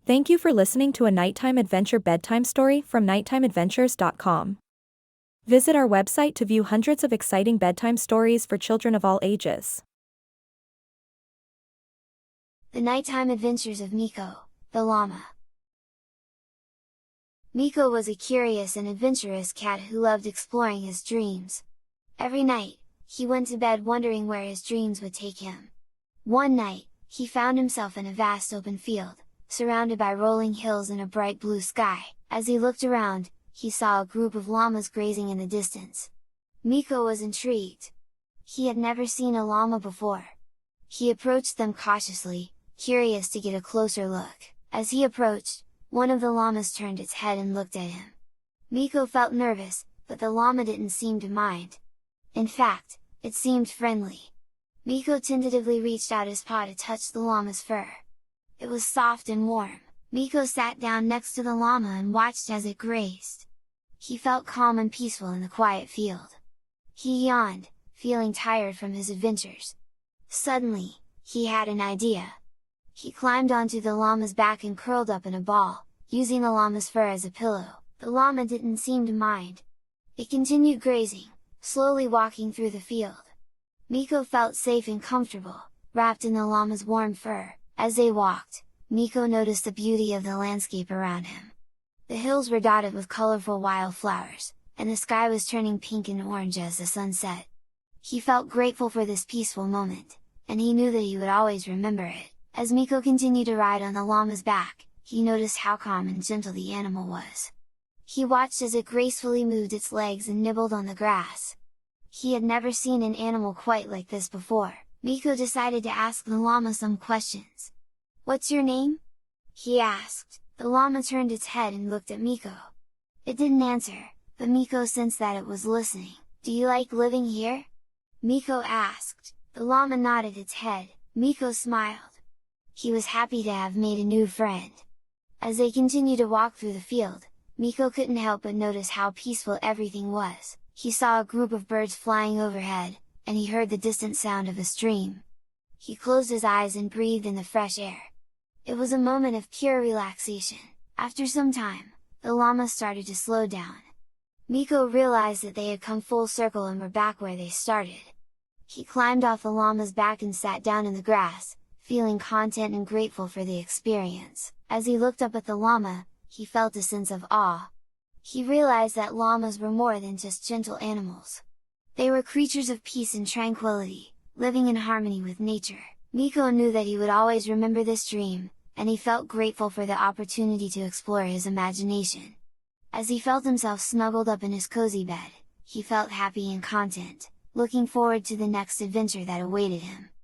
Thank you for listening to a nighttime adventure bedtime story from nighttimeadventures.com. Visit our website to view hundreds of exciting bedtime stories for children of all ages. The Nighttime Adventures of Miko, the Llama. Miko was a curious and adventurous cat who loved exploring his dreams. Every night, he went to bed wondering where his dreams would take him. One night, he found himself in a vast open field, surrounded by rolling hills and a bright blue sky. As he looked around, he saw a group of llamas grazing in the distance. Miko was intrigued. He had never seen a llama before. He approached them cautiously, curious to get a closer look. As he approached, one of the llamas turned its head and looked at him. Miko felt nervous, but the llama didn't seem to mind. In fact, it seemed friendly. Miko tentatively reached out his paw to touch the llama's fur. It was soft and warm. Miko sat down next to the llama and watched as it grazed. He felt calm and peaceful in the quiet field. He yawned, feeling tired from his adventures. Suddenly, he had an idea. He climbed onto the llama's back and curled up in a ball, using the llama's fur as a pillow. The llama didn't seem to mind. It continued grazing, slowly walking through the field. Miko felt safe and comfortable, wrapped in the llama's warm fur. As they walked, Miko noticed the beauty of the landscape around him. The hills were dotted with colorful wildflowers, and the sky was turning pink and orange as the sun set. He felt grateful for this peaceful moment, and he knew that he would always remember it. As Miko continued to ride on the llama's back, he noticed how calm and gentle the animal was. He watched as it gracefully moved its legs and nibbled on the grass. He had never seen an animal quite like this before. Miko decided to ask the llama some questions. "What's your name?" he asked. The llama turned its head and looked at Miko. It didn't answer, but Miko sensed that it was listening. "Do you like living here?" Miko asked. The llama nodded its head. Miko smiled. He was happy to have made a new friend. As they continued to walk through the field, Miko couldn't help but notice how peaceful everything was. He saw a group of birds flying overhead, and he heard the distant sound of a stream. He closed his eyes and breathed in the fresh air. It was a moment of pure relaxation. After some time, the llama started to slow down. Miko realized that they had come full circle and were back where they started. He climbed off the llama's back and sat down in the grass, feeling content and grateful for the experience. As he looked up at the llama, he felt a sense of awe. He realized that llamas were more than just gentle animals. They were creatures of peace and tranquility, living in harmony with nature. Miko knew that he would always remember this dream, and he felt grateful for the opportunity to explore his imagination. As he felt himself snuggled up in his cozy bed, he felt happy and content, looking forward to the next adventure that awaited him.